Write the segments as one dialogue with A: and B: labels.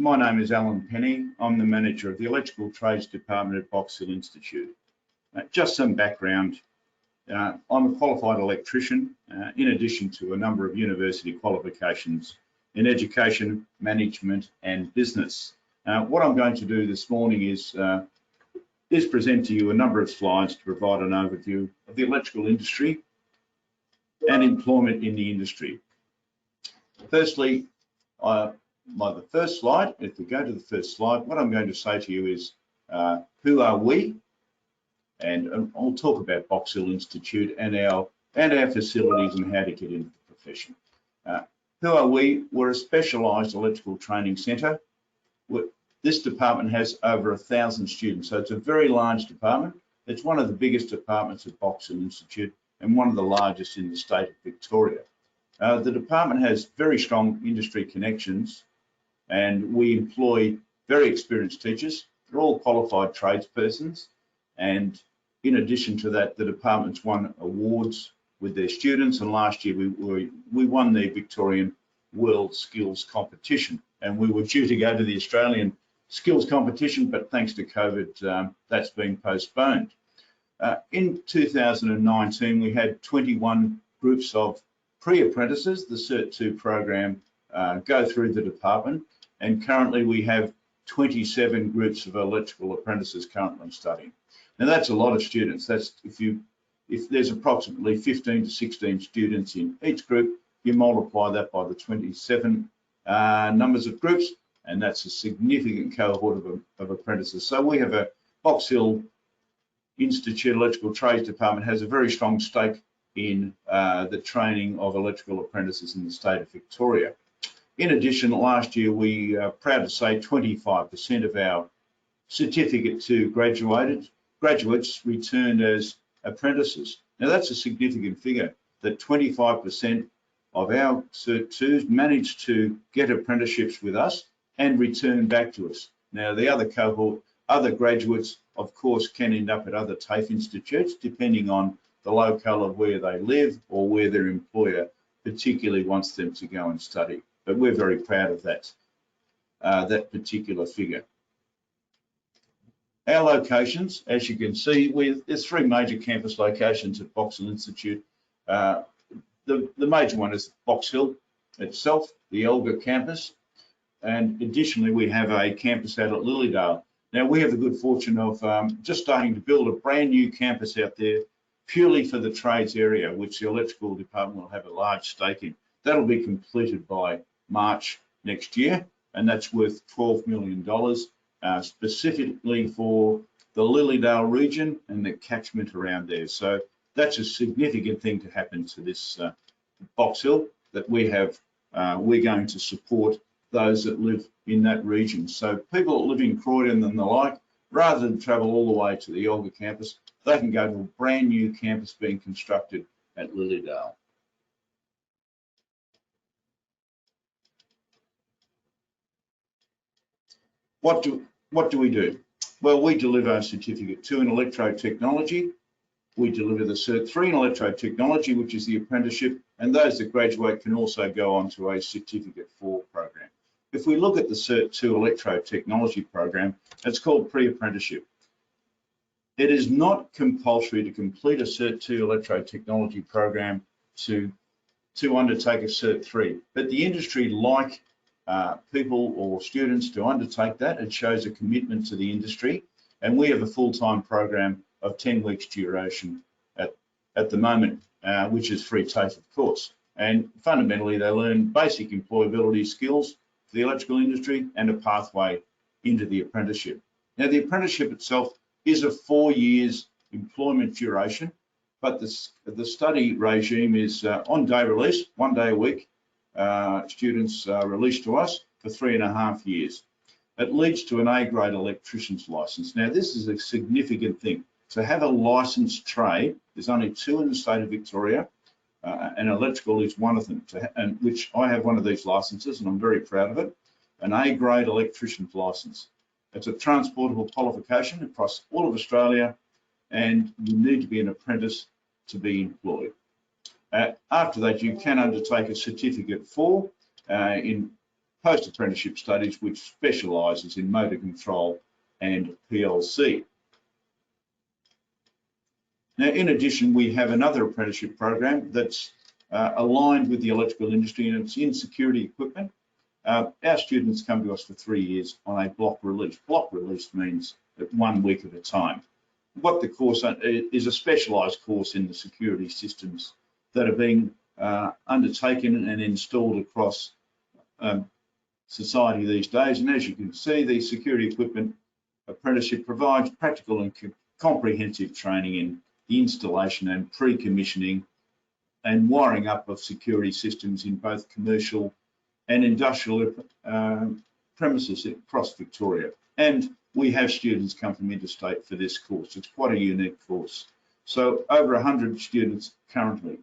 A: My name is Alan Penny. I'm the manager of the Electrical Trades Department at Box Hill Institute. Just some background. I'm a qualified electrician, in addition to a number of university qualifications in education, management and business. What I'm going to do this morning is present to you a number of slides to provide an overview of the electrical industry and employment in the industry. Firstly, the first slide, if we go to the first slide, what I'm going to say to you is, who are we? And I'll talk about Box Hill Institute and our facilities and how to get into the profession. Who are we? We're a specialised electrical training centre. This department has over 1,000 students, so it's a very large department. It's one of the biggest departments at Box Hill Institute and one of the largest in the state of Victoria. The department has very strong industry connections, and we employ very experienced teachers. They're all qualified tradespersons, and in addition to that, the department's won awards with their students, and last year we won the Victorian World Skills Competition, and we were due to go to the Australian Skills Competition, but thanks to COVID, that's been postponed. In 2019, we had 21 groups of pre-apprentices, the Cert II program, go through the department, and currently we have 27 groups of electrical apprentices currently studying. Now that's a lot of students. That's if there's approximately 15 to 16 students in each group, you multiply that by the 27 numbers of groups, and that's a significant cohort of apprentices. So we have a Box Hill Institute Electrical Trades Department has a very strong stake in the training of electrical apprentices in the state of Victoria. In addition, last year we are proud to say 25% of our certificate to graduates returned as apprentices. Now that's a significant figure, that 25% of our Cert IIs managed to get apprenticeships with us and return back to us. Now the other cohort, other graduates, of course, can end up at other TAFE institutes depending on the locale of where they live or where their employer particularly wants them to go and study. But we're very proud of that, that particular figure. Our locations, as you can see, there's 3 major campus locations at Box Hill Institute. The major one is Box Hill itself, the Elgar campus, and additionally we have a campus out at Lilydale. Now we have the good fortune of just starting to build a brand new campus out there purely for the trades area, which the electrical department will have a large stake in. That'll be completed by March next year, and that's worth $12 million specifically for the Lilydale region and the catchment around there. So that's a significant thing to happen to this Box Hill, that we have. We're going to support those that live in that region. So people that live in Croydon and the like, rather than travel all the way to the Elgar campus, they can go to a brand new campus being constructed at Lilydale. What do we do? Well, we deliver a Certificate 2 in Electrotechnology. We deliver the Cert III in Electrotechnology, which is the apprenticeship, and those that graduate can also go on to a Certificate 4 program. If we look at the Cert II Electrotechnology program, it's called pre-apprenticeship. It is not compulsory to complete a Cert II Electrotechnology program to undertake a Cert III, but the industry like people or students to undertake that. It shows a commitment to the industry, and we have a full-time program of 10 weeks duration at the moment, which is free TAFE, of course. And fundamentally, they learn basic employability skills for the electrical industry and a pathway into the apprenticeship. Now, the apprenticeship itself is a 4 years employment duration, but the study regime is on day release, 1 day a week. Students are released to us for 3.5 years. It leads to an A-grade electrician's license. Now, this is a significant thing. To have a licensed trade, there's only 2 in the state of Victoria, and electrical is one of them, and which I have one of these licenses, and I'm very proud of it, an A-grade electrician's license. It's a transportable qualification across all of Australia, and you need to be an apprentice to be employed. After that, you can undertake a Certificate 4 in post-apprenticeship studies, which specialises in motor control and PLC. Now, in addition, we have another apprenticeship program that's aligned with the electrical industry, and it's in security equipment. Our students come to us for 3 years on a block release. Block release means that 1 week at a time. What the course is a specialised course in the security systems that are being undertaken and installed across society these days. And as you can see, the security equipment apprenticeship provides practical and comprehensive training in the installation and pre-commissioning and wiring up of security systems in both commercial and industrial premises across Victoria. And we have students come from interstate for this course. It's quite a unique course. So over 100 students currently.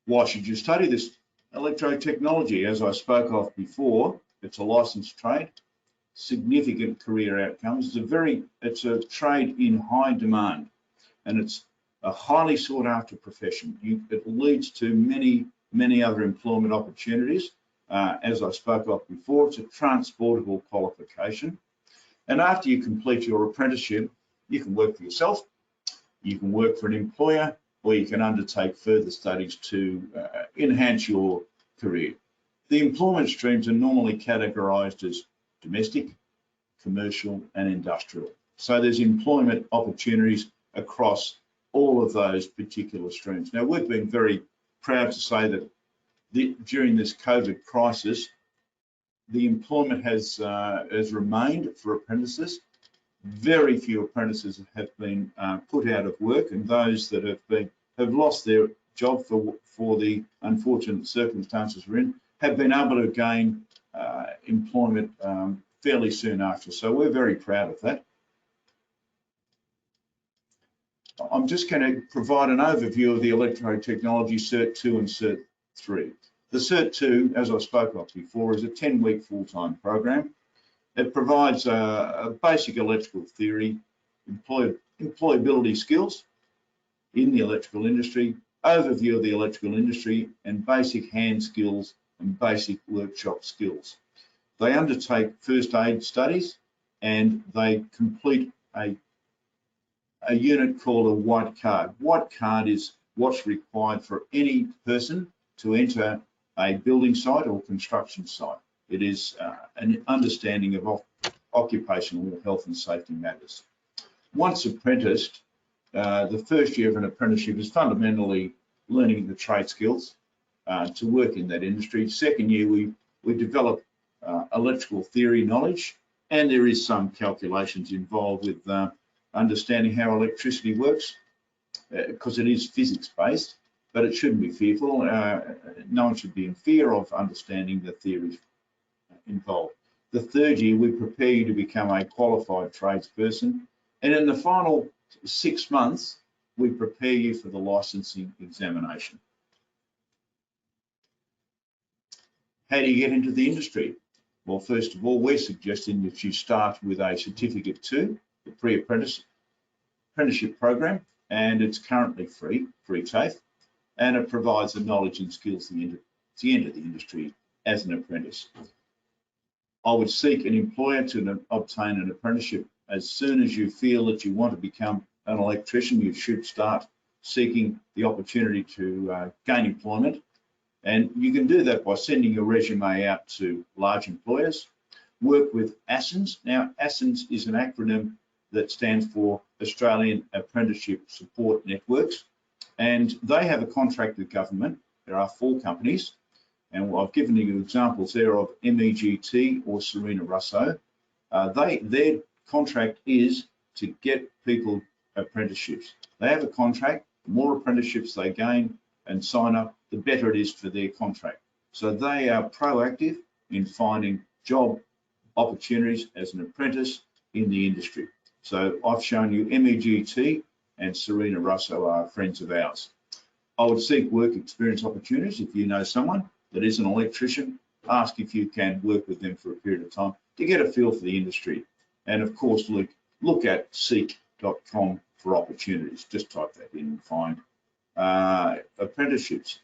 A: Why should you study this? Electrotechnology, as I spoke of before, it's a licensed trade, significant career outcomes. It's a trade in high demand, and it's a highly sought after profession. It leads to many other employment opportunities. As I spoke of before, it's a transportable qualification. And after you complete your apprenticeship, you can work for yourself, you can work for an employer, or you can undertake further studies to enhance your career. The employment streams are normally categorised as domestic, commercial, and industrial. So there's employment opportunities across all of those particular streams. Now, we've been very proud to say that during this COVID crisis, the employment has remained for apprentices. Very few apprentices have been put out of work, and those that have lost their job for the unfortunate circumstances we're in have been able to gain employment fairly soon after. So we're very proud of that. I'm just going to provide an overview of the Electrotechnology Cert II and Cert III. The Cert II, as I spoke of before, is a 10-week full-time program. It provides a basic electrical theory, employability skills in the electrical industry, overview of the electrical industry, and basic hand skills and basic workshop skills. They undertake first aid studies, and they complete a unit called a white card. White card is what's required for any person to enter a building site or construction site. It is an understanding of occupational health and safety matters. Once apprenticed, the first year of an apprenticeship is fundamentally learning the trade skills to work in that industry. Second year, we develop electrical theory knowledge, and there is some calculations involved with understanding how electricity works, because it is physics-based, but it shouldn't be fearful. No one should be in fear of understanding the theories involved. The third year, we prepare you to become a qualified tradesperson, and in the final 6 months, we prepare you for the licensing examination. How do you get into the industry? Well, first of all, we're suggesting that you start with a Certificate 2, the pre-apprenticeship program, and it's currently free TAFE, and it provides the knowledge and skills to enter the industry as an apprentice. I would seek an employer to obtain an apprenticeship as soon as you feel that you want to become an electrician. You should start seeking the opportunity to gain employment, and you can do that by sending your resume out to large employers. Work with ASINS. Now, ASINS is an acronym that stands for Australian Apprenticeship Support Networks, and they have a contract with government. There are 4 companies, and I've given you examples there of MEGT or Serena Russo. Their contract is to get people apprenticeships. They have a contract. The more apprenticeships they gain and sign up, the better it is for their contract. So they are proactive in finding job opportunities as an apprentice in the industry. So I've shown you MEGT and Serena Russo are friends of ours. I would seek work experience opportunities. If you know someone that is an electrician, ask if you can work with them for a period of time to get a feel for the industry. And of course, look at seek.com for opportunities. Just type that in and find apprenticeships.